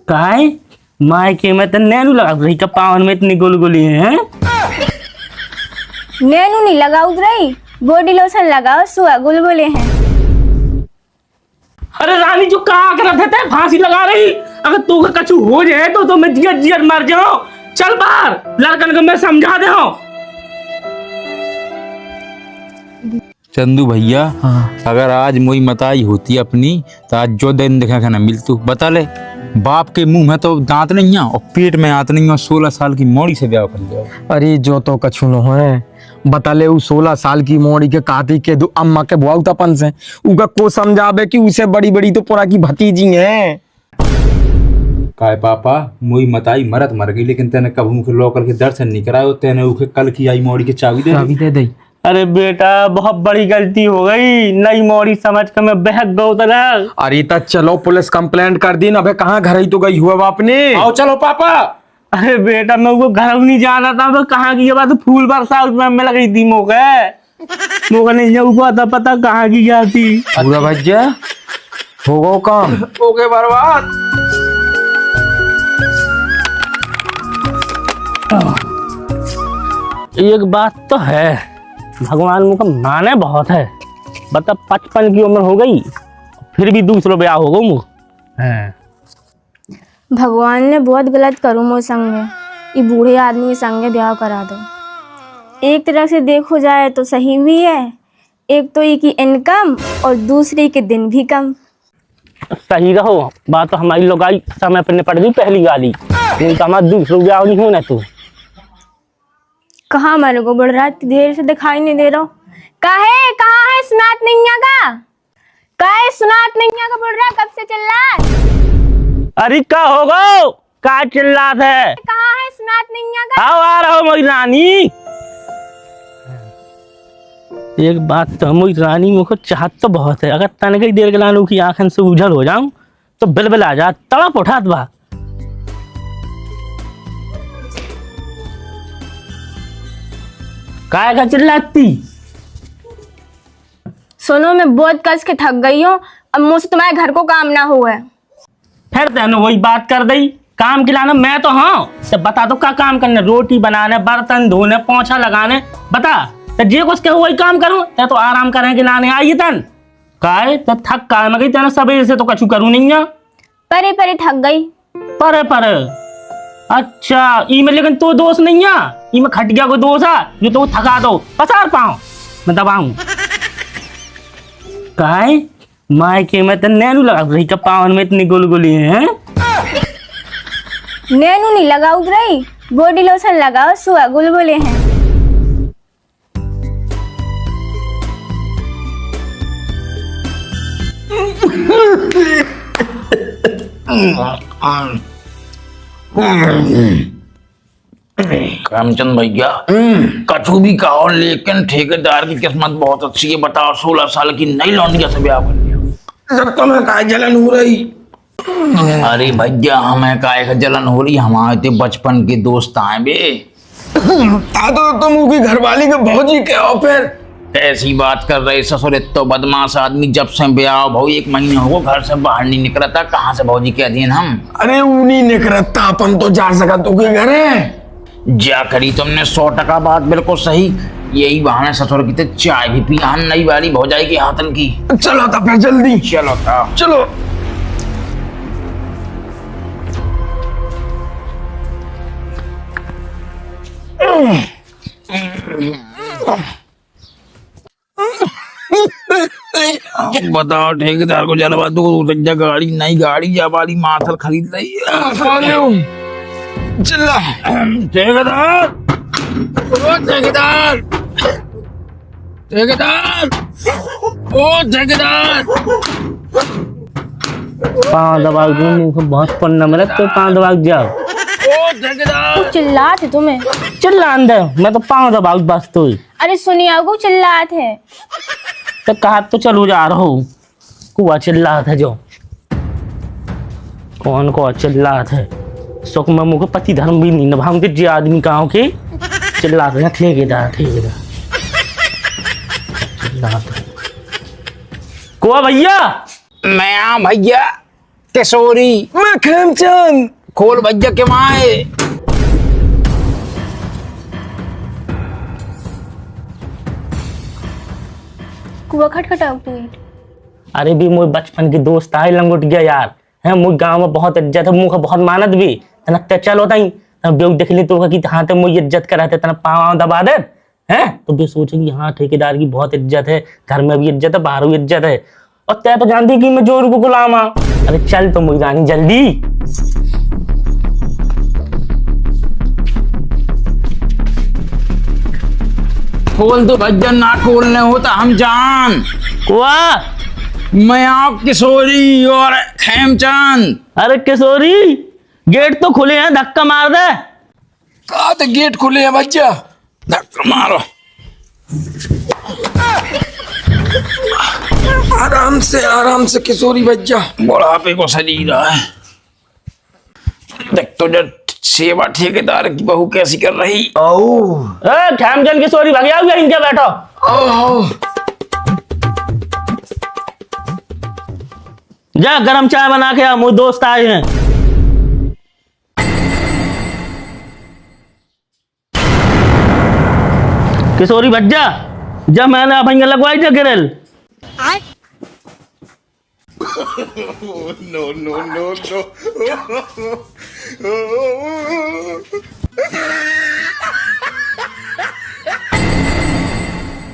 काय मायके में तो नैनू लगा रही का पावन में इतनी गुलगुली हैं। नैनू नहीं लगाओ रही, बॉडी लोशन लगाओ, सुआ गुलगुले हैं। अरे रानी जो कहा कर रहे थे फांसी लगा रही, अगर तू का कछु हो जाए तो मैं जियर जियर मर जाऊं। चल बाहर, लड़कन को मैं समझा दे हूं। चंदू भैया, अगर आज मोई मताई होती अपनी तो आज जो दिन देखा खाना मिलतू। बता ले, बाप के मुंह में तो दांत नहीं है और पेट में आत नहीं है, 16 साल की मोड़ी से ब्याह कर लिया। अरे जो तो कछु न है, बता ले उ 16 साल की मोड़ी के काती के दो अम्मा के बुआऊ तपन से उका को समझावे कि उसे बड़ी बड़ी तो पूरा की भतीजी है। काय पापा, मोई मताई मरत मर गई, लेकिन तेने कभी मुझे लोकल के दर्शन नहीं कराए। तेने उसे कल की आई मोड़ी की चाबी दे दी। अरे बेटा बहुत बड़ी गलती हो गई, नई मोड़ी समझ कर मैं बहक गया तरह। अरे तो चलो पुलिस कंप्लेंट कर दी ना। अबे कहाँ घर ही तो गई हुआ बाप ने। आओ चलो पापा। अरे बेटा मैं वो घर नहीं जाना था, मैं कहाँ की बात फूल बरसा में लग रही थी मोका नहीं जाऊँ था पता कहाँ की क्या थी। पूरा भैया हो गो काम हो गए बर्बाद। एक बात तो है, भगवान मुझको माने बहुत है। बता 55 की उम्र हो गई फिर भी दूसरों ब्याह हो गो मुझ। भगवान ने बहुत गलत करूँ मो संगे, ये बूढ़े आदमी के संगे ब्याह करा दो। एक तरह से देखो जाए तो सही भी है, एक तो ये की इनकम और दूसरी के दिन भी कम। सही रहो, बात तो हमारी लोग आई समय पर निपट गई पहली गाली, तो हमारा दूसरों ब्याह नहीं होना। तू कहाँ मेरे को बढ़ रहा है, देर से दिखाई नहीं दे रहा। कहाँ है सुनात नहीं का? काहे सुनात नहीं का बढ़ रहा, कब से चल रहा है? अरे का होगो का चिल्लात है? कहाँ है सुनात नहीं का? आओ आ रहा हो मेरी रानी। एक बात तो मेरी रानी मुझको चाहत तो बहुत है, अगर तन की देर के लानू की आंखन से उजल हो जाऊं तो बिलबिल आ जा, तड़प उठात बा। काय का चिल्लाती? सुनो मैं बहुत कस के थक गई हूँ, अब मुझसे तुम्हारे घर को काम ना हुआ है। फिर तेने वही बात कर दी, काम खिलाना मैं तो हाँ। तो बता दो क्या काम करने, रोटी बनाने, बर्तन धोने, पोछा लगाने, बता तो जे कुछ कहो वही काम करूं। ते तो आराम करें कि लाने आई तन काय तो थक काय मैं गई तेने सवेरे से तो कछु करूं नहीं है। परे परे थक गई। परे परे अच्छा, ई में लेकिन तो दोष नहीं है, ई में खटिया को दोष है जो तो थका दो पसार पाऊं मैं दबाऊं। काय मायके में तो नैनू लगा रही का पावन में इतनी गुलगुली हैं। नैनू नहीं लगाओ रही, बॉडी लोशन लगाओ, सुआ गुलगुले हैं। रामचंद भैया, कछु भी कहो लेकिन ठेकेदार की किस्मत बहुत अच्छी है। बताओ 16 साल की नई लौंडिया से ब्याह कर लिया। जब तुम्हें काय जलन हो रही? अरे भैया हमें काय का जलन हो रही, हमारे तो बचपन के दोस्त आए बे। तो तुम उनकी घरवाली के भौजी के हो फिर? ऐसी बात कर रहे ससुर, तो बदमाश आदमी जब से ब्याह भाई 1 महीना हो घर से बाहर नहीं निकलता, कहाँ से भौजी कह दिए हम। अरे उन्हीं निकलता, अपन तो जा सका तो के घर है। जा करी तुमने 100% बात बिल्कुल सही। यही बहाने ससुर की तो चाय भी पिया हम नई वाली भौजाई के हाथन की। चलो तो फिर जल्दी चलो था चलो। बताओ ठेकेदार को जलवा दो, गाड़ी नई गाड़ी या वाली माथल खरीद रही है। चिल्ला ठेकेदार, ओ ठेकेदार, ठेकेदार, ओ ठेकेदार। पाँव दबा दूं, बहुत पन्ना मेरा तो पाँव दबा जाओ। ओ ठेकेदार, चिल्लाते तुम्हें? चिल्ला अंदर, मैं तो पाँव दबाऊ बस तो। अरे सुनिए को चिल्लात है तो कहा तो चलो जा रहा हूँ। कुआ चिल्लात है जो कौन को चिल्लात है, सुख में मुझे पति धर्म भी नहीं निभाऊंगे जे आदमी गाँव के चिल्लात है। ठेकेदार ठेकेदार चिल्लात है। कुआ भैया, मैं भैया किशोरी। मैं खेमचंद। खोल भैया के माए। कुआ खटखटाओ तू। अरे भी मुझ बचपन की दोस्त आई लंगोट गया यार है। मुझ गांव में बहुत इज्जत है, मुझे बहुत मानत भी तनकते चल होता ही बेउ देख ली तो कि हाँ मुझे इज्जत कराते तना पाँव दबा दे हैं। तो भी सोचेंगे हाँ ठेकेदार की बहुत इज्जत है, घर में भी इज्जत है, बाहर भी इज्जत है। और तय तो जानती कि मैं जोर को गुलाम हाँ। अरे चल तो मुझे जानी जल्दी। खोल दो भैया, ना खोलने होता हम जान। कुआ मैं आप किशोरी और खेमचंद। अरे किशोरी गेट तो खुले हैं, धक्का मार दे। कहा तो गेट खुले हैं भैया। धक्का मारो। आराम से किशोरी भैया। बुढ़ापे को सजी रहा है। देख तो जब सेवा ठेकेदार की बहू कैसी कर रही। खेमचंद किशोरी भगया हुआ इनके बैठो। जा गरम चाय बना के आ, मुझे दोस्त आए हैं। किशोरी भज्जा जब मैंने भैया लगवाई थी गिरल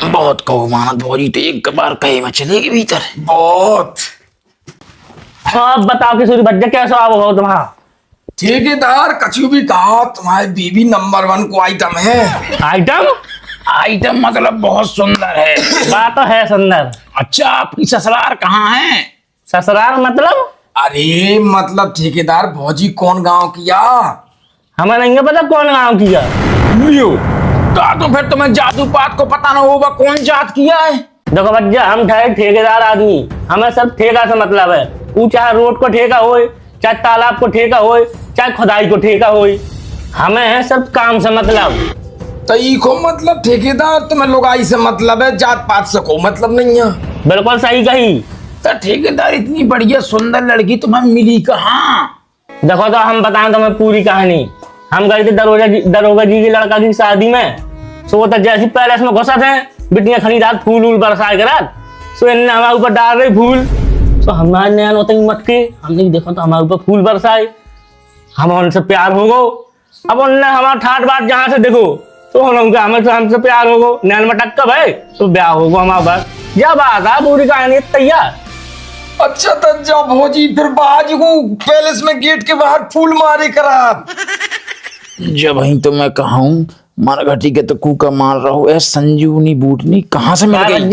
बहुत कहो मानत भौजी तो एक बार कहे में चलेगी भीतर। बहुत। अब बताओ किशोरी भज्जा कैसा हो तुम्हारा। ठेकेदार कछु भी कहा, तुम्हारी बीबी नंबर 1 को आइटम है। आइटम आइटम मतलब बहुत सुंदर है। बात तो है सुंदर। अच्छा आपकी ससुराल कहाँ है? ससुराल मतलब? अरे मतलब ठेकेदार भौजी कौन गांव किया? हमें नहीं पता कौन गाँव किया। का तो फिर तुम्हें जादू पात को पता ना होगा कौन जात किया है। देखो भज्जा हम ठहरे ठेकेदार आदमी, हमें सब ठेका से मतलब है। वो चाहे रोड को ठेका होए, चाहे तालाब को ठेका होए, चाहे खुदाई को ठेका होए, हमें है सब काम से मतलब। तो को मतलब ठेकेदार तुम्हें लुगाई से मतलब है, जात पात से को मतलब नहीं है। बिल्कुल सही कही। तो ठेकेदार इतनी बढ़िया सुंदर लड़की तुम्हें मिली कहाँ? देखो तो हम बताएं तुम्हें पूरी कहानी। हम गए थे दरोगा जी की लड़का की शादी में। सो तो जैसे पैलेस में घुसा थे, बिटियां खरीदार फूल वूल बरसाए कर सो इनने हमारे ऊपर डाल रहे फूल। तो हमारे नया होते ही मटके हमने देखा तो हमारे ऊपर फूल बरसाए, हम उनसे प्यार हो गो। अब उनने हमारा ठाट बाट जहाँ से देखो तो उनका हमसे प्यार हो गो, नैन मटक का भाई तो ब्याह हो गो हमारे पास। जब बात है पूरी कहानी तैयार। अच्छा तो जब भौजी फिर बाज को पैलेस में गेट के बाहर फूल मारे करा। जब वही तो मैं कहूँ मारघटी के तो कूका मार रहा हूँ। संजीवनी बूटनी कहाँ से मिल गई?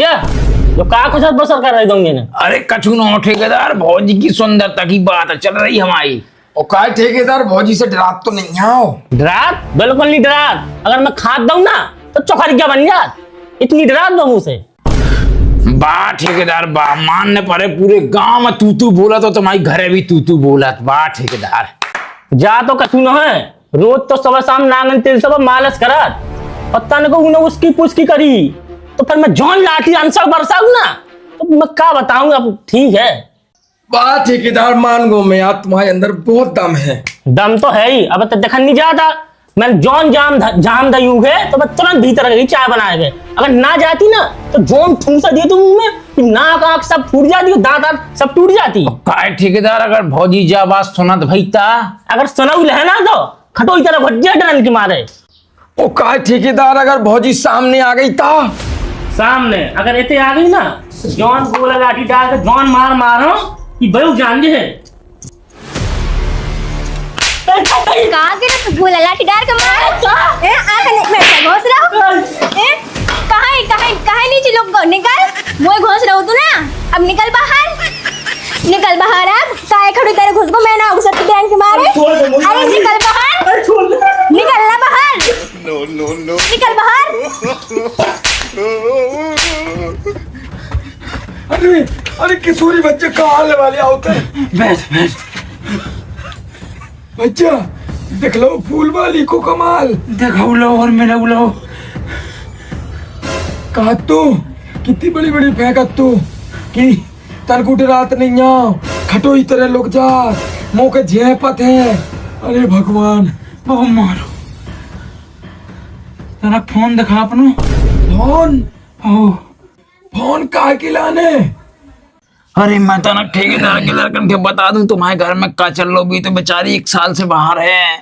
तो का कुछ बसर कर रहे दोगे ना। अरे कछु न ठेकेदार भौजी की सुंदरता की बात चल रही हमारी। और काय ठेकेदार भौजी से डरात तो नहीं आओ? डरात बिल्कुल नहीं डरात। अगर मैं खाद दूं ना तो चौखरिया बन जात। इतनी डरात लोगों से। बा ठेकेदार बा, मानने पड़े पूरे गांव में तू बोला तो तुम्हारी घरे भी तू बोला। बा ठेकेदार जा तो कछु न है, रोज तो सुबह शाम नांगन तेल सब मालस करत और तन को उन्हें उसकी पुष्की करी तो फिर मैं जौन लाठी अंसर बरसाऊं ना तो मैं क्या बताऊंगा। ठीक है बा ठेकेदार मान गो मैं, यार तुम्हारे अंदर बहुत दम है। दम तो है ही। अब तो देखन नहीं जाता मैं जौन जाम दयू है तो मैं तुरंत भीतर गई चाय बनाए गए। अगर ना जाती ना तो जौन ठूसा दिए तो मुंह में कि नाक आंख सब फूट जाती, दांत सब टूट जाती। काय ठेकेदार अगर भौजी जा बात सुना तो भैया अगर सुना है ना तो खटोई तरह भज्जे डरन के मारे। ओ काय ठेकेदार अगर भौजी सामने आ गई ता? सामने अगर इतने आ गई ना तो जौन गोला लाठी डाल के जौन मारो कि बहु जान जे है। कहाँ के ना गोला लाठी डाल के मार। ए आंख नहीं मैं घोंस रहा हूँ। ए कहाँ नीचे लोग निकल। मैं घोंस रहा हूँ तू ना, अब निकल बाहर। अब काय खड़ी तेरे घुस को मैं ना घुस सकती ध्यान के मारे। अरे निकल बाहर, निकल ना बाहर। निकल बाहर। अरे किशोरी बच्चे कहाँ आने वाले होते हैं? बैठ बच्चा देख लो फूल वाली को कमाल देखो लो और मिलो लो। कहा तू कितनी बड़ी बड़ी फेंकत तू कि तरकुट रात नहीं आओ खटो ही तरह लोग जा मुँह के झेपत है। अरे भगवान, ओ मारो तेरा फोन दिखा अपनो। फोन ओ फोन का लाने? अरे मैं तो ना ठेकेदार के लड़कन के बता दूं तुम्हारे घर में का चल लो भी तो बेचारी 1 साल से बाहर है।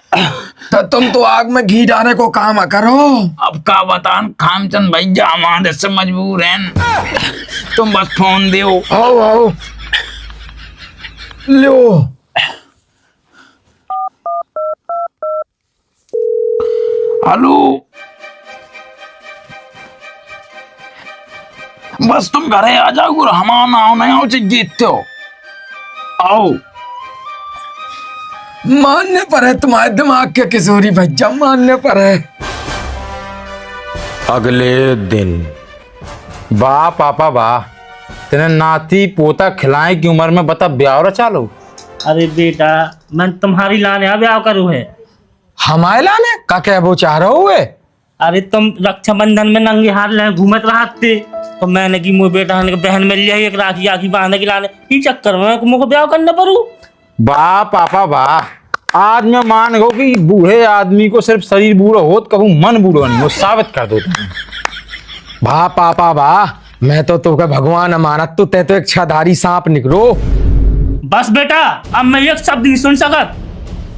तो तुम तो आग में घी डालने को काम करो। अब का बतान खामचंद भैया हमारे से मजबूर हैं। तुम बस फोन दो। आओ आओ लो। हेलो, बस तुम घरे आ जाओ और हमारा नाम नहीं आओ जीतते हो। आओ मानने पर है तुम्हारे दिमाग के किशोरी भैया, मानने पर है। अगले दिन वाह पापा वाह, तेरे नाती पोता खिलाए की उम्र में बता ब्याह रचा लो। अरे बेटा मैं तुम्हारी लाने ब्याह करूँ है। हमारे लाने का क्या वो चाह रहे हुए? अरे तुम रक्षाबंधन में नंगे हाथ ले घूमत रहते तो मैंने की मुझे बेटा के बहन मिल जाए एक राखी आखी बांधने के लाने ई चक्कर में मुझको ब्याह करना पड़ू। वाह पापा वाह, आज मैं मान गो कि बूढ़े आदमी को सिर्फ शरीर बूढ़ो हो तो कभी मन बूढ़ो नहीं हो, साबित कर दो तुम। वाह पापा वाह, मैं तो क्या भगवान अमानत तो ते तो एक छाधारी सांप निकलो। बस बेटा अब मैं एक शब्द नहीं सुन सकत।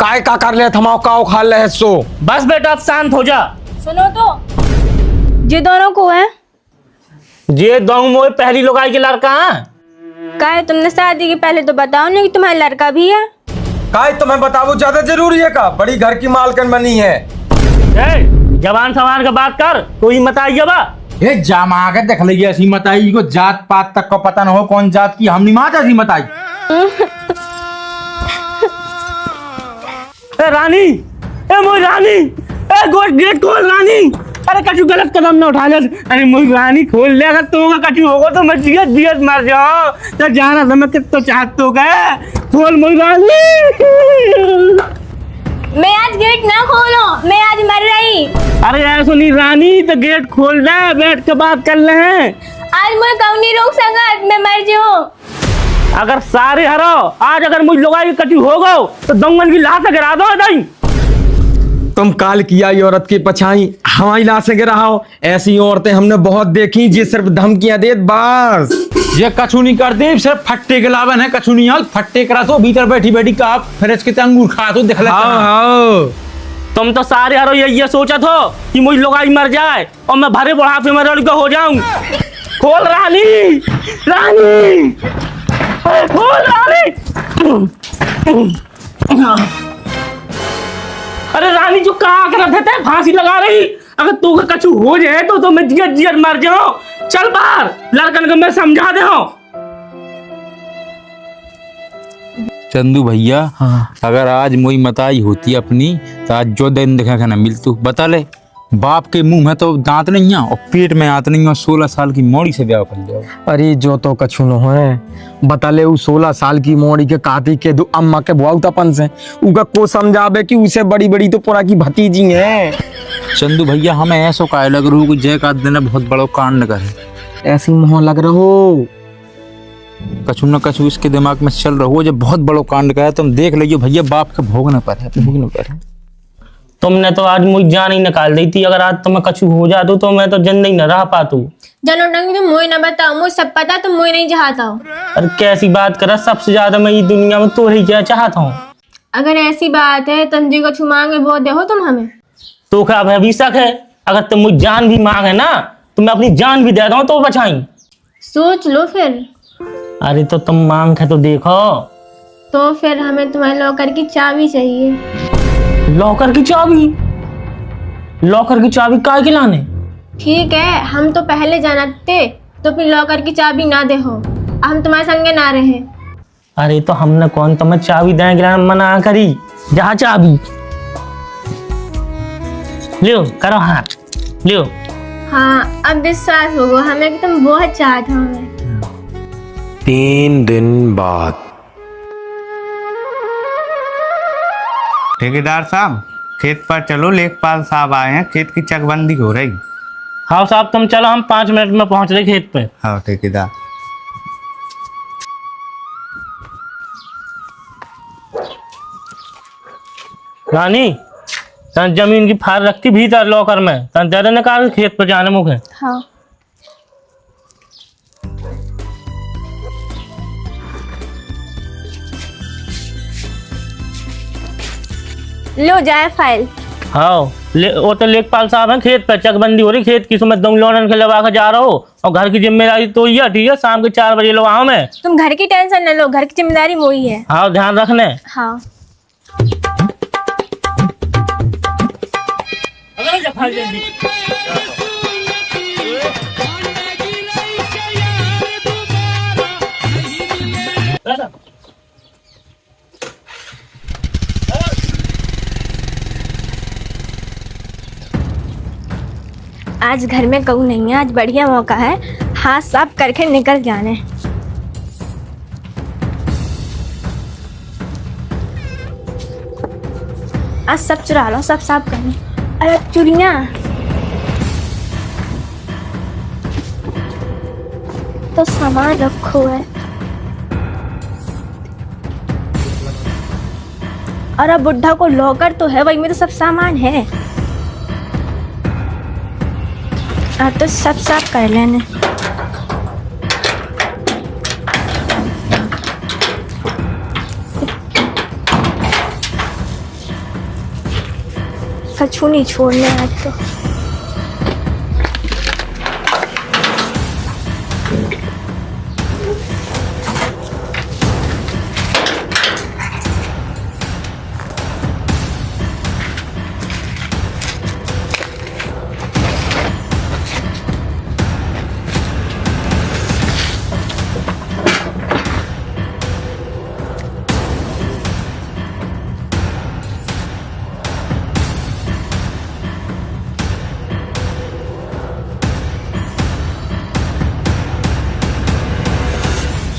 काय का कर ले थमाओ का खा ले सो। बस बेटा अब शांत हो जा। सुनो तो, ये दोनों को है ये दो मोए पहली लोगाई के लड़का है। का है? तुमने शादी के पहले तो बताओ नहीं कि तुम्हारा लड़का भी है। काय तुम्हें बताओ ज्यादा जरूरी है का? बड़ी घर की मालकन बनी है। जवान सवान का बात कर, कोई मत आइए बा। ये जामा के देख लीजिए ऐसी मताई को जात पात तक को पता न हो कौन जात की, हम नहीं माता ऐसी मताई। ए रानी, ए मोई रानी, ए गेट खोल रानी। अरे कछु गलत कदम ना उठा ले। अरे मोई रानी खोल ले, अगर तुम कछु होगा तो मैं जियत जियत मर जाओ। तो जाना तो मैं कितना चाहत तो गए। खोल मोई रानी। मैं आज गेट ना खोलो, मैं आज मर रही। अरे ऐसा नहीं रानी, तो गेट खोल दे, बैठ के बात कर ले हैं। आज मुझे कौन नहीं रोक सकत, मैं मर जाऊं। अगर सारे हरो आज अगर मुझ लोग कछु हो गो तो दंगन की लाश गिरा दो दई। तुम काल किया ये औरत की पछाई हमारी लाशें गिरा हो। ऐसी औरतें हमने बहुत देखी जी, सिर्फ धमकियां दे बस। ये कछु नहीं करते, सिर्फ फट्टे के लावन है, कछु नहीं। फट्टे करा तो भीतर बैठी बैठी का फ्रिज के अंगूर खा तो दिख हाँ। तुम तो सारे हरो ये सोचा था कि मुझ लोग मर जाए और मैं भरे बुढ़ापे में लड़का हो जाऊं। खोल रानी, रानी खोल रानी। अरे रानी जो कहा कर रहे थे फांसी लगा रही, अगर तू का कछु हो जाए तो मैं जियत जियत मर जाऊं। चल बाहर, लड़कन को मैं समझा दे हूं। चंदू भैया अगर आज मोई मताई होती अपनी तो आज जो दिन देखा खाना मिलतू। बता ले, बाप के मुंह में तो दांत नहीं है और पेट में आत नहीं है, 16 साल की मोड़ी से ब्याह कर लिया। अरे जो तो कछु न है, बता ले 16 साल की मोड़ी के काती के दो अम्मा के बुआउतापन से उका को समझावे कि उसे बड़ी बड़ी तो पूरा की भतीजी है। चंदू भैया हमें ऐसा काय लग रहा है जय का दिन बहुत बड़ो कांड करे। ऐसी मुँह लग रहा हो, कछु न कछु इसके दिमाग में चल रहा हो जो बहुत बड़ो कांड करे। तुम देख लीजिए भैया, बाप के भोगने पर है, भोगने पर है। तुमने तो आज मुझे जान ही निकाल दी थी। अगर आज तुम्हें कछु हो जातो तो मैं तो जिंदगी न रह पातू। जनो टंगी तुम मुझे ना बताओ, मुझे सब पता, तुम मुझे नहीं चाहता हो। अरे कैसी बात कर, सबसे ज्यादा मैं ये दुनिया में तो ही क्या चाहता हूँ। अगर ऐसी बात है तुम जी को छुमाओगे वो दे हो तुम हमें। तो क्या अभी शक है? अगर तुम मुझे जान भी मांगे ना तो मैं अपनी जान भी दे दूँ तो बचाई। सोच लो फिर। अरे तो तुम मांग है तो देखो। तो फिर हमें तुम्हारे लॉकर की चाबी चाहिए। लॉकर की चाबी? लॉकर की चाबी काय के लाने? ठीक है, हम तो पहले जानते तो फिर लॉकर की चाबी ना दे हो, हम तुम्हारे संगे ना रहे। अरे तो हमने कौन तुम्हें चाबी देने के लिए मना करी? जहाँ चाबी लियो, करो हाथ लियो। हाँ अब विश्वास होगा हमें कि तुम बहुत चाहते हो हमें। 3 दिन बाद। ठेकेदार साहब खेत पर चलो, लेखपाल साहब आए हैं, खेत की चकबंदी हो रही। हाँ साहब तुम चलो, हम 5 मिनट में पहुंच रहे खेत पे। हाँ ठेकेदार। रानी तन जमीन की फाड़ रखती भीतर लॉकर में तन तेरे निकाल खेत पर जाने मुखे। हाँ लो जाए फाइल। हाँ वो तो लेखपाल साहब हैं, खेत पे चकबंदी हो रही खेत की, मैं दो लोन के लगा के जा रहा हूँ और घर की जिम्मेदारी तो ही है। ठीक है, शाम के 4 बजे लो आओ मैं। तुम घर की टेंशन न लो, घर की जिम्मेदारी वही है। हाँ ध्यान रखने। हाँ आज घर में कहूँ नहीं है, आज बढ़िया मौका है हाथ साफ करके निकल जाने। आज सब चुरा लो, सब साफ करने। अरे चुड़िया तो सामान रखो है। अरे बुढ़ा को लॉकर तो है, वही में तो सब सामान है। अब तो सब साफ कर लेने। कछु नहीं छोड़ने आज तो।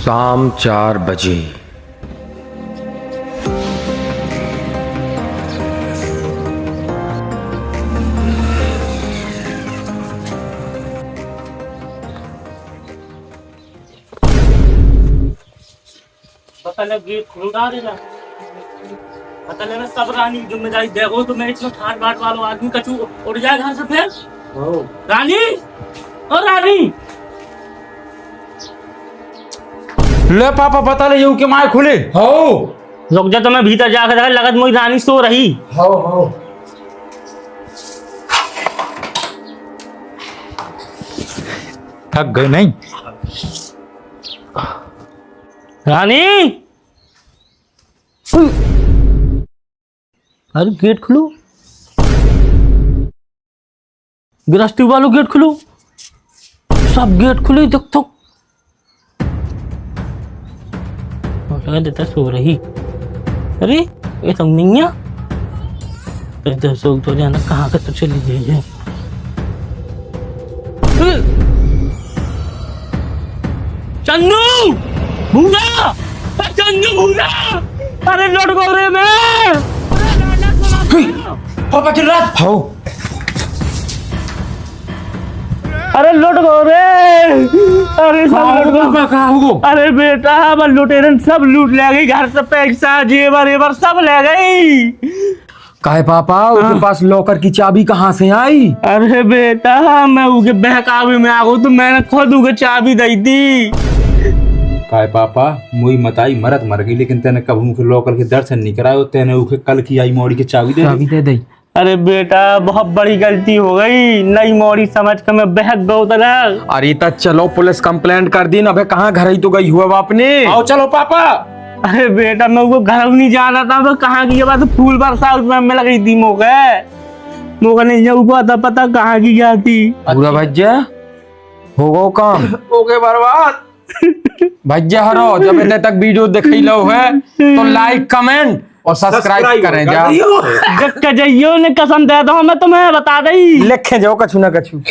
शाम 4 बजे। गेट खुलवा देगा। मतलब मैं सब रानी की जिम्मेदारी देखो तो मैं इसमें ठाट बाट वालों आदमी कचू उड़ जाए घर से फिर। रानी और रानी ले पापा बता ले के माए खुले हो। रुक जा, तो मैं भीतर जाकर देखा लगत मुझे रानी सो रही। हो थक गए नहीं रानी। अरे गेट खुलो, गृहस्थी वालों गेट खुलो, सब गेट खुले। देख तो लगा देता सो रही। अरे ये सब नहीं है तो सो तो जाना कहाँ का तो चली गई है। चन्नू भूरा, चन्नू भूरा, अरे लौट गो रे मैं। पापा चल रहा हो। अरे लौट गो रे। अरे सब लौट गो। कहाँ हो? अरे बेटा अब लुटेरन सब लूट ले गई, घर से पैसा जेवर एवर सब ले गई। काहे पापा उसके पास लॉकर की चाबी कहाँ से आई? अरे बेटा मैं उनके बहकावे में आ गई तो मैंने खुद उनके चाबी दी थी। काय पापा मुई मताई मरत मर गई, लेकिन तेने कभी मुझे लॉकर के दर्शन नहीं कराए। तेने उसे कल की आई मोड़ी की चाबी दे दी। अरे बेटा बहुत बड़ी गलती हो गई, नई मोड़ी समझ कर मैं बहक गई तरह। अरे तो चलो पुलिस कंप्लेंट कर दी ना। अबे कहाँ घर ही तो गई हुआ बाप ने। आओ चलो पापा। अरे बेटा मैं वो घर नहीं जाना था, मैं कहाँ की बात फूल बरसा उसमें मैं लगी थी। मोगा नहीं जाऊँ था पता कहाँ की क्या थी। पूरा भज्जा हो गो काम हो गए बर्बाद। भज्जा हरो। जब इतने तक वीडियो देख लो है तो लाइक कमेंट और सब्सक्राइब करें जाओ। ने कसम दे दो मैं तुम्हें बता दी। लिखे जाओ कछु ना कछु।